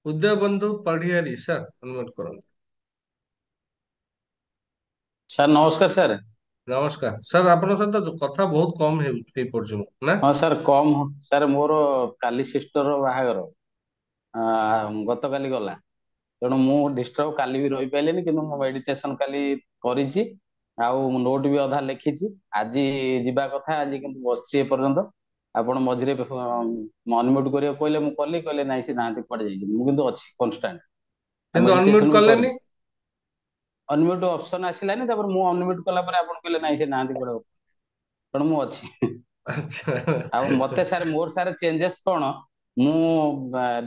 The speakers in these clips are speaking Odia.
उदय बंधु पढ़ियारी सर अनुमोद करूँ। ସାର୍ ନମସ୍କାର ସାର୍। नमस्कार सर आपन सहित कथा बहुत कम हे पड़छ ना। ହଁ ସାର୍ ସାର୍ ମୋର କାଲି ସିଷ୍ଟର ବାହାଘର ଗତକାଲି ଗଲା। ତେଣୁ ମୁଁ ଡିଷ୍ଟର୍ବ କାଲି ବି ରହିପାରିଲିନି, କିନ୍ତୁ ମୁଁ ମେଡିଟେସନ କାଲି କରିଛି। ଆଉ ମୁଁ ନୋଟ ବି ଅଧା ଲେଖିଛି। ଆଜି ଯିବା କଥା, ଆଜି କିନ୍ତୁ ବସିଛି ଏପର୍ଯ୍ୟନ୍ତ। ଆପଣ ମଝିରେ ଅନମ୍ୟୁଟ କରିବାକୁ କହିଲେ, ମୁଁ କଲି, କହିଲେ ନାଇଁ ସେ ନାହାନ୍ତି कुआडे ଯାଇଛନ୍ତି। ମୁଁ କିନ୍ତୁ ଅଛି କନଷ୍ଟାଣ୍ଟ ଆଉ କିନ୍ତୁ ମେଡିଟେସନ ଅନମ୍यूट ବି कलेनी। କରିଛି। ଅନମ୍ୟୁଟ ଅପସନ ଆସିଲାନି, ତାପରେ ମୁଁ ଅନମ୍ୟୁଟ କଲା ପରେ ଆପଣ କହିଲେ ନାଇଁ ସେ ନାହାନ୍ତି କୁଆଡେ, ତେଣୁ ମୁଁ ଅଛି। अच्छा ଆଉ ମତେ ସାର୍ ମୋର ସାର୍ ଚେଞ୍ଜେସ୍ କଣ, ମୁଁ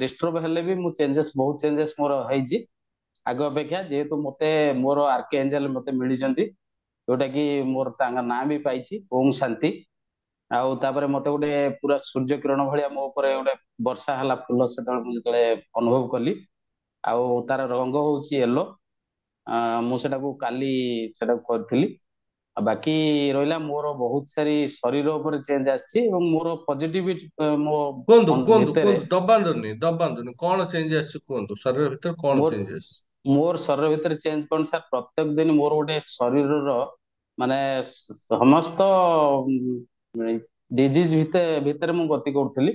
ଡିଷ୍ଟର୍ବ ହେଲେ ବି ମୁଁ ଚେଞ୍ଜେସ୍ ବହୁତ ଚେଞ୍ଜେସ୍ ମୋର ହେଇଛି ଆଗ ଅପେକ୍ଷା। ଯେହେତୁ ମତେ ମୋର ଆର୍କେ ଏଞ୍ଜେଲ ମତେ ମିଳିଛନ୍ତି, ଯୋଉଟା କି ମୋର ତାଙ୍କ ନାଁ ବି ପାଇଛି ଓମ୍ ଶାନ୍ତି। ଆଉ ତାପରେ ମତେ ଗୋଟେ ପୁରା ସୂର୍ଯ୍ୟ କିରଣ ଭଳିଆ ମୋ ଉପରେ ଗୋଟେ ବର୍ଷା ହେଲା ଫୁଲ, ସେତେବେଳେ ମୁଁ ଯେତେବେଳେ ଅନୁଭବ କଲି। ଆଉ ତାର ରଙ୍ଗ ହଉଛି ୟେଲୋ। ମୁଁ ସେଟାକୁ କାଲି ସେଟାକୁ କରିଥିଲି। ଆଉ ବାକି ରହିଲା ମୋର ବହୁତ ସାରି ଶରୀର ଉପରେ ଚେଞ୍ଜ ଆସିଛି, ଏବଂ ମୋର ପଜିଟିଭିଟି ମୋ କୁହନ୍ତୁ କୁହନ୍ତୁ ଭିତରେ। କୁହନ୍ତୁ ଦବାନ୍ତୁନି କଣ ଚେଞ୍ଜ ଆସିଛି କୁହନ୍ତୁ ଶରୀର ଭିତରେ କଣ ମୋର ଚେଞ୍ଜ ଆସିଛି। ମୋର ଶରୀର ଭିତରେ ଚେଞ୍ଜ କଣ ସାର୍, ପ୍ରତ୍ୟେକ ଦିନ ମୋର ଗୋଟେ ଶରୀରର ମାନେ ସମସ୍ତ ଡିଜିଜ ଭିତରେ ମୁଁ ଗତି କରୁଥିଲି।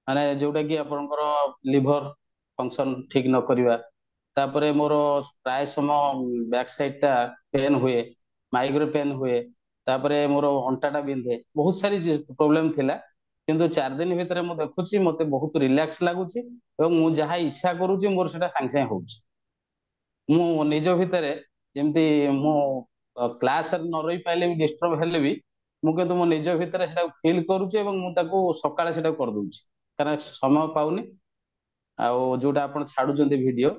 ମାନେ ଯୋଉଟା କି ଆପଣଙ୍କର ଲିଭର ଫଙ୍କସନ ଠିକ ନ କରିବା, ତାପରେ ମୋର ପ୍ରାୟ ସମୟ ବ୍ୟାକ୍ ସାଇଡ ଟା ପେନ୍ ହୁଏ, ମାଇଗ୍ରେ ପେନ୍ ହୁଏ, ତାପରେ ମୋର ଅଣ୍ଟା ଟା ବିନ୍ଧେ, ବହୁତ ସାରି ପ୍ରୋବ୍ଲେମ ଥିଲା। କିନ୍ତୁ 4 ଦିନ ଭିତରେ ମୁଁ ଦେଖୁଛି ମତେ ବହୁତ ରିଲାକ୍ସ ଲାଗୁଛି, ଏବଂ ମୁଁ ଯାହା ଇଚ୍ଛା କରୁଛି ମୋର ସେଟା ସାଙ୍ଗେ ସାଙ୍ଗେ ହଉଛି। ମୁଁ ନିଜ ଭିତରେ ଯେମିତି ମୁଁ କ୍ଲାସରେ ନ ରହି ପାଇଲେ ବି, ଡିଷ୍ଟର୍ବ ହେଲେ ବି, ମୁଁ କିନ୍ତୁ ମୋ ନିଜ ଭିତରେ ସେଟାକୁ ଫିଲ୍ କରୁଛି, ଏବଂ ମୁଁ ତାକୁ ସକାଳେ ସେଟାକୁ କରିଦଉଛି, କାରଣ ସମୟ ପାଉନି। ଆଉ ଯୋଉଟା ଆପଣ ଛାଡୁଛନ୍ତି ଭିଡିଓ,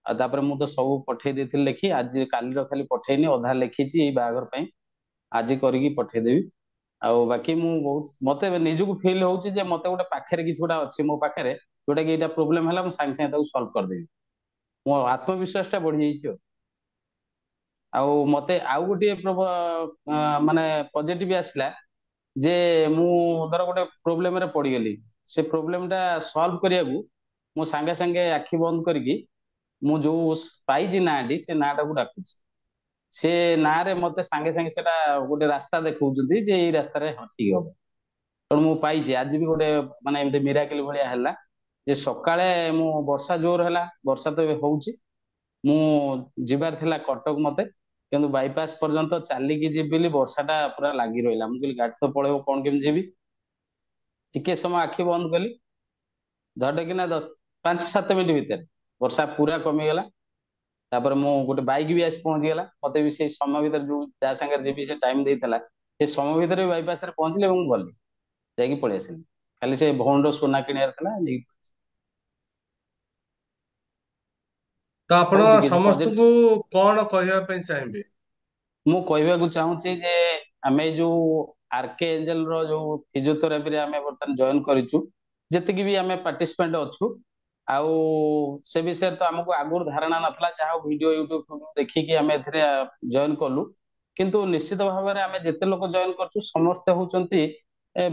ଆଉ ତାପରେ ମୁଁ ତ ସବୁ ପଠେଇ ଦେଇଥିଲି ଲେଖି, ଆଜି କାଲିର ଖାଲି ପଠେଇନି, ଅଧା ଲେଖିଛି ଏଇ ବାହାଘର ପାଇଁ। ଆଜି କରିକି ପଠେଇଦେବି। ଆଉ ବାକି ମୁଁ ବହୁତ ମତେ ନିଜକୁ ଫିଲ୍ ହଉଛି ଯେ ମତେ ଗୋଟେ ପାଖରେ କିଛି ଗୋଟେ ଅଛି ମୋ ପାଖରେ, ଯୋଉଟା କି ଏଇଟା ପ୍ରୋବ୍ଲେମ ହେଲା ମୁଁ ସାଙ୍ଗେ ସାଙ୍ଗେ ତାକୁ ସଲ୍ଭ କରିଦେବି। ମୋ ଆତ୍ମବିଶ୍ୱାସ ଟା ବଢି ଯାଇଛି ଆଉ। ଆଉ ମତେ ଆଉ ଗୋଟିଏ ମାନେ ପଜିଟିଭ ଆସିଲା, ଯେ ମୁଁ ଧର ଗୋଟେ ପ୍ରୋବ୍ଲେମ ରେ ପଡିଗଲି, ସେ ପ୍ରୋବ୍ଲେମ ଟା ସଲ୍ଭ କରିବାକୁ ମୁଁ ସାଙ୍ଗେ ସାଙ୍ଗେ ଆଖି ବନ୍ଦ କରିକି, ମୁଁ ଯୋଉ ପାଇଛି ନାଁଟି, ସେ ନାଁ ଟାକୁ ଡାକୁଛି। ସେ ନାଁରେ ମତେ ସାଙ୍ଗେ ସାଙ୍ଗେ ସେଟା ଗୋଟେ ରାସ୍ତା ଦେଖଉଛନ୍ତି, ଯେ ଏଇ ରାସ୍ତାରେ ହଁ ଠିକ ହବ। ତେଣୁ ମୁଁ ପାଇଛି ଆଜି ବି ଗୋଟେ ମାନେ ଏମିତି ମିରାକିଲ ଭଳିଆ ହେଲା, ଯେ ସକାଳେ ମୁଁ ବର୍ଷା ଜୋର ହେଲା, ବର୍ଷା ତ ଏବେ ହଉଛି। ମୁଁ ଯିବାର ଥିଲା କଟକ ମତେ, କିନ୍ତୁ ବାଇପାସ ପର୍ଯ୍ୟନ୍ତ ଚାଲିକି ଯିବି ବୋଲି ବର୍ଷା ଟା ପୁରା ଲାଗି ରହିଲା। ମୁଁ କହିଲି ଗାଡି ତ ପଳେଇବ, କଣ କେମିତି ଯିବି। ଟିକେ ସମୟ ଆଖି ବନ୍ଦ କଲି, ଧଡକିନା 5-7 ମିନିଟ ଭିତରେ ବର୍ଷା ପୁରା କମିଗଲା। ତାପରେ ମୁଁ ଗୋଟେ ବାଇକ ବି ଆସି ପହଞ୍ଚିଗଲା, ମତେ ବି ସେଇ ସମୟ ଭିତରେ ଯୋଉ ଯାହା ସାଙ୍ଗରେ ଯିବି ସେ ଟାଇମ ଦେଇଥିଲା, ସେ ସମୟ ଭିତରେ ବି ବାଇପାସ ରେ ପହଞ୍ଚିଲେ, ଏବଂ ମୁଁ ଗଲି, ଯାଇକି ପଳେଇ ଆସିଲି। ଖାଲି ସେ ଭଉଣୀର ସୁନା କିଣିବାର ଥିଲା, ନେଇକି ତ ଆପଣ ହଉଛି କିଛି ପଜିଟିଭ। ସମସ୍ତଙ୍କୁ କଣ କହିବା ପାଇଁ ଚାହିଁବେ। ମୁଁ କହିବାକୁ ଚାହୁଁଛି ଯେ ଆମେ ଯୋଉ ଆର୍କେ ଏଞ୍ଜେଲ ର ଯୋଉ ଫିଜିଓଥେରାପିରେ ଆମେ ବର୍ତ୍ତମାନ ଜଏନ କରିଛୁ, ଯେତିକି ବି ଆମେ ପାର୍ଟିସିପେଣ୍ଟ ଅଛୁ, ଆଉ ସେ ବିଷୟରେ ତ ଆମକୁ ଆଗରୁ ଧାରଣା ନଥିଲା। ଯାହା ହଉ ଭିଡିଓ ୟୁଟ୍ୟୁବ ଦେଖିକି ଆମେ ଏଥିରେ ଜଏନ କଲୁ। କିନ୍ତୁ ନିଶ୍ଚିତ ଭାବରେ ଆମେ ଯେତେ ଲୋକ ଜଏନ କରୁଛୁ, ସମସ୍ତେ ହଉଛନ୍ତି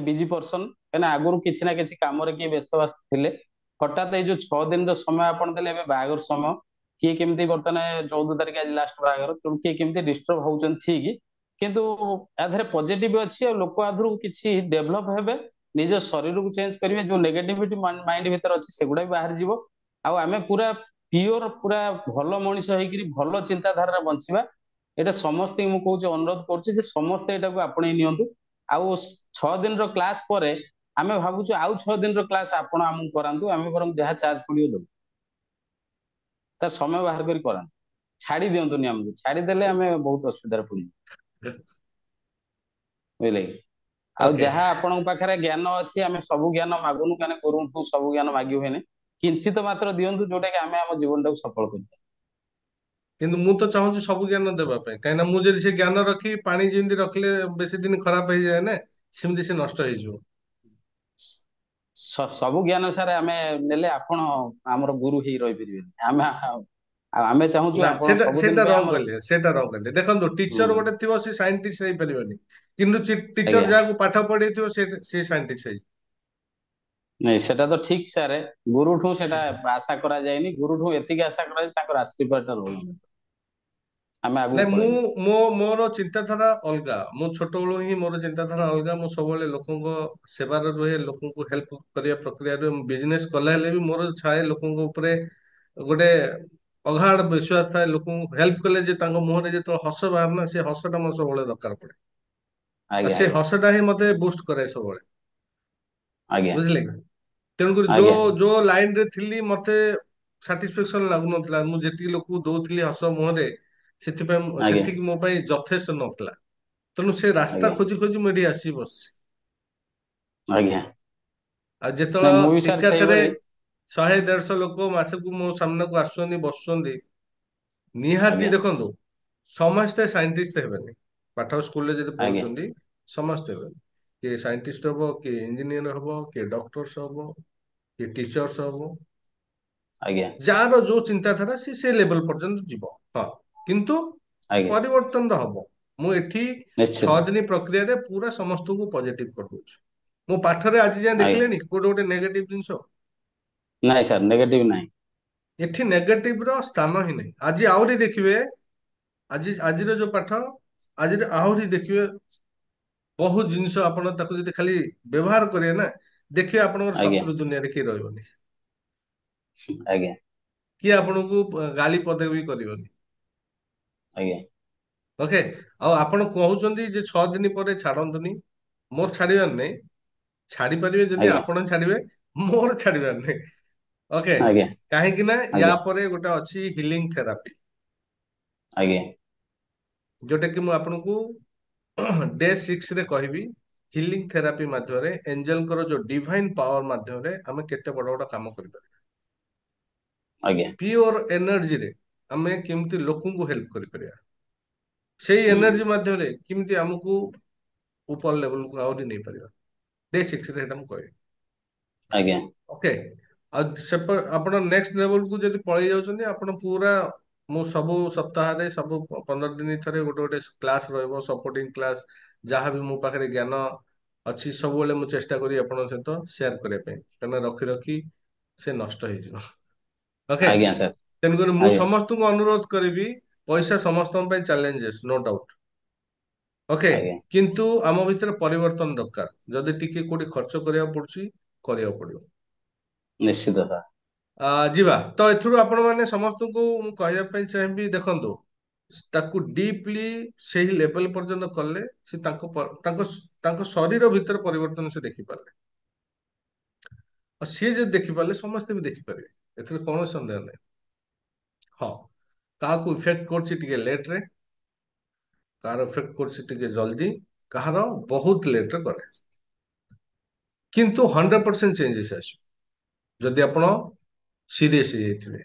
ବିଜି ପର୍ସନ। କାହିଁକିନା ଆଗରୁ କିଛି ନା କିଛି କାମରେ କିଏ ବ୍ୟସ୍ତ ଥିଲେ, ହଠାତ୍ ଏଇ ଯୋଉ 6 ଦିନର ସମୟ ଆପଣ ଦେଲେ, ଏବେ ବାହାଘର ସମୟ, କିଏ କେମିତି ବର୍ତ୍ତମାନ 14 ତାରିଖ ଆଜି ଲାଷ୍ଟ ବାହାଘର, ତେଣୁ କିଏ କେମିତି ଡିଷ୍ଟର୍ବ ହଉଛନ୍ତି ଠିକ। କିନ୍ତୁ ୟା ଦେହରେ ପଜିଟିଭ ଅଛି, ଆଉ ଲୋକ ଆଧରୁ କିଛି ଡେଭଲପ ହେବେ, ନିଜ ଶରୀରକୁ ଚେଞ୍ଜ କରିବେ, ଯୋଉ ନେଗେଟିଭିଟି ମାଇଣ୍ଡ ଭିତରେ ଅଛି ସେଗୁଡା ବି ବାହାରି ଯିବ। ଆଉ ଆମେ ପୁରା ପିଓର, ପୁରା ଭଲ ମଣିଷ ହେଇକିରି ଭଲ ଚିନ୍ତାଧାରାରେ ବଞ୍ଚିବା। ଏଇଟା ସମସ୍ତଙ୍କୁ ମୁଁ କହୁଛି, ଅନୁରୋଧ କରୁଛି ଯେ ସମସ୍ତେ ଏଇଟାକୁ ଆପଣେଇ ନିଅନ୍ତୁ। ଆଉ 6 ଦିନର କ୍ଲାସ ପରେ ଆମେ ଭାବୁଛୁ ଆଉ 6 ଦିନର କ୍ଲାସ ଆପଣ ଆମକୁ କରାନ୍ତୁ, ଆମେ ବରଂ ଯାହା ଚାର୍ଜ ପଡିବ ଦେବୁ। ତାର ସମୟ ବାହାର କରି କରାନ୍ତୁ, ଛାଡି ଦିଅନ୍ତୁନି ଆମକୁ। ଛାଡିଦେଲେ ଆମେ ବହୁତ ଅସୁବିଧାରେ ପଡିବୁ, ବୁଝିଲେ କି। ଆଉ ଓକେ। ଯାହା ଆପଣଙ୍କ ପାଖରେ ଜ୍ଞାନ ଅଛି, ଆମେ ସବୁ ଜ୍ଞାନ ମାଗୁନୁ, କାହିଁକି ଗୁରୁଙ୍କୁ ସବୁ ଜ୍ଞାନ ମାଗି ହୁଏନି। କିଞ୍ଚିତ ମାତ୍ର ଦିଅନ୍ତୁ, ଯୋଉଟା କି ଆମେ ଆମ ଜୀବନଟାକୁ ସଫଳ କରିପାରିବା। କିନ୍ତୁ ମୁଁ ତ ଚାହୁଁଛି ସବୁ ଜ୍ଞାନ ଦେବା ପାଇଁ, କାହିଁକିନା ମୁଁ ଯଦି ସେ ଜ୍ଞାନ ରଖି ପାଣି ଯେମିତି ରଖିଲେ ବେଶୀ ଦିନ ଖରାପ ହେଇଯାଏ ନା, ସେମିତି ସେ ନଷ୍ଟ ହେଇଯିବ। ସବୁ ଜ୍ଞାନ ସାର୍ ଆମେ ନେଲେ ଆପଣ ଆମର ଗୁରୁ ହେଇ ରହିପାରିବେନି। ଆମେ ଚାହୁଁଛୁ ନା ଆପଣ ସେଟା ସବୁଦିନ ସେଟା ପାଇଁ ରଙ୍ଗ ଆମର। କହିଲେ, ସେଟା ରଙ୍ଗ କହିଲେ। ଦେଖନ୍ତୁ ହୁଁ, ଟିଚର ଗୋଟେ ଥିବ, ସେ ସାଇଣ୍ଟିଷ୍ଟ ହେଇପାରିବନି। କିନ୍ତୁ ଟିଚର ଆଜ୍ଞା। ଯାହାକୁ ପାଠ ପଢେଇଥିବ ସେ ସାଇଣ୍ଟିଷ୍ଟ ହେଇଯିବ। ନାଇଁ ସେଟା ତ ଠିକ ସାର୍, ଗୁରୁଠୁ ସେଟା ଆଶା କରାଯାଏନି, ଗୁରୁଠୁ ଏତିକି ଆଶା କରାଯାଏ ତାଙ୍କର ଆଶୀର୍ବାଦ ଟା ରହୁ, ଆମେ ଆଗକୁ ନାଇଁ ମୁଁ ପଳେଇବୁ। ମୋର ଚିନ୍ତାଧାରା ଅଲଗା। ମୁଁ ଛୋଟବେଳୁ ହିଁ ମୋର ଚିନ୍ତାଧାରା ଅଲଗା। ମୁଁ ସବୁବେଳେ ଲୋକଙ୍କ ସେବାରେ ରୁହେ, ଲୋକଙ୍କୁ ହେଲ୍ପ କରିବା ପ୍ରକ୍ରିୟାରେ ବିଜନେସ କଲା ହେଲେ ବି ମୋର ଥାଏ ଲୋକଙ୍କ ଉପରେ ଗୋଟେ ଅଗାଢ ବିଶ୍ୱାସ ଥାଏ। ଲୋକଙ୍କୁ ହେଲ୍ପ କଲେ ଯେ ତାଙ୍କ ମୁହଁରେ ଯେତେବେଳେ ହସ ବାହାରେ ନା, ସେ ହସଟା ମୋର ସବୁବେଳେ ଦରକାର ପଡେ। ଆଉ ଆଜ୍ଞା ସେ ଆଜ୍ଞା ହସଟା ହିଁ ମତେ ବୁଷ୍ଟ କରେ ସବୁବେଳେ। ଆଜ୍ଞା ବୁଝିଲେ କି? ତେଣୁକରି ଆଜ୍ଞା ଯୋଉ ଲାଇନ ରେ ଥିଲି ମତେ ସାଟିସ୍ଫାକ୍ସନ ଲାଗୁନଥିଲା। ମୁଁ ଯେତିକି ଲୋକକୁ ଦଉଥିଲି ହସ ମୁହଁରେ, ଆଜ୍ଞା ସେତିକି ମୋ ପାଇଁ ଯଥେଷ୍ଟ ନଥିଲା। ତେଣୁ ସେ ରାସ୍ତା ଆଜ୍ଞା ଖୋଜି ଖୋଜି ମୁଁ ଏଠି ଆସିକି ବସିଛି। ଆଜ୍ଞା। ଆଉ ନାଇଁ ମୁଁ ଯେତେବେଳେ ବି ସାର୍ ଏକାଥରେ ସେଇଭଳି। 100 150 ଲୋକ ମାସକୁ ମୋ ସାମ୍ନାକୁ ଆସୁଛନ୍ତି ବସୁଛନ୍ତି, ନିହାତି ଆଜ୍ଞା ଦେଖନ୍ତୁ, ସମସ୍ତେ ସାଇଣ୍ଟିଷ୍ଟ ହେବେନି। ପାଠ ସ୍କୁଲରେ ଯଦି ଆଜ୍ଞା ପଢୁଛନ୍ତି ସମସ୍ତେ ହେବେନି। କିଏ ସାଇଣ୍ଟିଷ୍ଟ ହବ, କିଏ ଇଞ୍ଜିନିୟର ହବ, କିଏ ଡକ୍ଟର୍ସ ହବ, କିଏ ଟିଚର୍ସ ହବ। ଆଜ୍ଞା ଯାହାର ଯୋଉ ଚିନ୍ତାଧାରା ସେ ଲେବଲ ପର୍ଯ୍ୟନ୍ତ ଯିବ। ହଁ, କିନ୍ତୁ ଆଜ୍ଞା ପରିବର୍ତ୍ତନ ତ ହବ। ମୁଁ ଏଠି ଛଅ ନିଶ୍ଚିତ। ଦିନ ପ୍ରକ୍ରିୟାରେ ପୁରା ସମସ୍ତଙ୍କୁ ପଜିଟିଭ କରିଦଉଛି। ମୋ ପାଠରେ ଆଜି ଯାଏଁ ଆଜ୍ଞା ଦେଖିଲେଣି କୋଉଠି ଗୋଟେ ନେଗେଟିଭ ଜିନିଷ? ନାଇଁ ସାର୍ ନେଗେଟିଭ ନାହିଁ। ଏଠି ନେଗେଟିଭ ର ସ୍ଥାନ ହିଁ ନାହିଁ। ଆଜି ଆହୁରି ଦେଖିବେ, ଆଜିର ଯୋଉ ପାଠ, ଆଜିର ଆହୁରି ଦେଖିବେ ବହୁତ ଜିନିଷ। ଆପଣ ତାକୁ ଯଦି ଖାଲି ବ୍ୟବହାର କରିବେ ନା, ଦେଖିବେ ଆପଣଙ୍କର ଆଜ୍ଞା ଶତ୍ରୁ ଦୁନିଆରେ କେହି ରହିବନି। ଆଜ୍ଞା କିଏ ଆପଣଙ୍କୁ ଗାଳି ପଦେ ବି କରିବନି। ଆଜ୍ଞା ଓକେ। ଆଉ ଆପଣ କହୁଛନ୍ତି ଯେ 6 ଦିନ ପରେ ଛାଡନ୍ତୁନି, ମୋର ଛାଡିବାର ନାହିଁ। ଛାଡି ପାରିବେ ଯଦି ଆଜ୍ଞା ଆପଣ ଛାଡିବେ, ମୋର ଛାଡିବାର ନାହିଁ। ଓକେ। ଆଜ୍ଞା କାହିଁକି ନା ୟା ଆଜ୍ଞା ପରେ ଗୋଟେ ଅଛି ହିଲିଂ ଥେରାପି, ଆଜ୍ଞା ଯୋଉଟା କି ମୁଁ ଆପଣଙ୍କୁ ଡେ 6 ରେ କହିବି। ହିଲିଂ ଥେରାପି ମାଧ୍ୟମରେ ଏଞ୍ଜେଲଙ୍କର ଯୋଉ ଡିଭାଇନ ପାୱାର ମାଧ୍ୟମରେ ଆମେ କେତେ ବଡ ବଡ କାମ କରିପାରିବା। ଆଜ୍ଞା ପିଓର ଏନର୍ଜିରେ ଆମେ କେମିତି ଲୋକଙ୍କୁ ହେଲ୍ପ କରିପାରିବା, ସେଇ ହୁଁ ଏନର୍ଜି ମାଧ୍ୟମରେ କେମିତି ଆମକୁ ଉପର ଲେଭେଲକୁ ଆହୁରି ନେଇପାରିବା। ଡେ 6 ରେ ସେଇଟା ମୁଁ କହିବି। ଆଜ୍ଞା ଓକେ। ଆଉ ଆପଣ ନେକ୍ସଟ ଲେଭେଲକୁ ଯଦି ପଳେଇ ଯାଉଛନ୍ତି, ଆପଣ ପୁରା, ମୁଁ ସବୁ ସପ୍ତାହରେ ସବୁ 15 ଦିନ ଥରେ ଗୋଟେ ଗୋଟେ କ୍ଲାସ ରହିବ, ସପୋର୍ଟିଂ କ୍ଲାସ। ଯାହା ବି ମୋ ପାଖରେ ଜ୍ଞାନ ଅଛି ସବୁବେଳେ ମୁଁ ଚେଷ୍ଟା କରି ଆପଣଙ୍କ ସହିତ ସେୟାର କରିବା ପାଇଁ, କାହିଁକିନା ରଖି ରଖି ସେ ନଷ୍ଟ ହେଇଯିବ। ଓକେ। ଆଜ୍ଞା ସାର୍ ତେଣୁକରି ମୁଁ ଆଜ୍ଞା ସମସ୍ତଙ୍କୁ ଅନୁରୋଧ କରିବି, ପଇସା ସମସ୍ତଙ୍କ ପାଇଁ ଚ୍ୟାଲେଞ୍ଜେସ୍, ନୋ ଡାଉଟ। ଓକେ। ଆଜ୍ଞା କିନ୍ତୁ ଆମ ଭିତରେ ପରିବର୍ତ୍ତନ ଦରକାର। ଯଦି ଟିକେ କୋଉଠି ଖର୍ଚ୍ଚ କରିବାକୁ ପଡୁଛି, କରିବାକୁ ପଡିବ। ନିଶ୍ଚିତ ସାର୍। ଯିବା ତ ଏଥିରୁ ଆପଣ ମାନେ ସମସ୍ତଙ୍କୁ ମୁଁ କହିବା ପାଇଁ ଚାହିଁବି, ଦେଖନ୍ତୁ, ତାକୁ ଡିପଲି ସେହି ଲେଭେଲ ପର୍ଯ୍ୟନ୍ତ କଲେ ସେ ତାଙ୍କ ଶରୀର ଭିତରେ ପରିବର୍ତ୍ତନ ସେ ଦେଖିପାରିଲେ। ଆଉ ସିଏ ଯଦି ଦେଖିପାରିଲେ ସମସ୍ତେ ବି ଦେଖିପାରିବେ। ଏଥିରେ କୌଣସି ସନ୍ଦେହ ନାହିଁ। ହଁ, କାହାକୁ ଇଫେକ୍ଟ କରୁଛି ଟିକେ ଲେଟ ରେ, କାହାର ଇଫେକ୍ଟ କରୁଛି ଟିକେ ଜଲ୍ଦି, କାହାର ବହୁତ ଲେଟରେ କରେ। କିନ୍ତୁ 100% ଚେଞ୍ଜେସ୍ ଆସିବ ଯଦି ଆପଣ ସିରିୟସ୍ ହେଇଯାଇଥିବେ।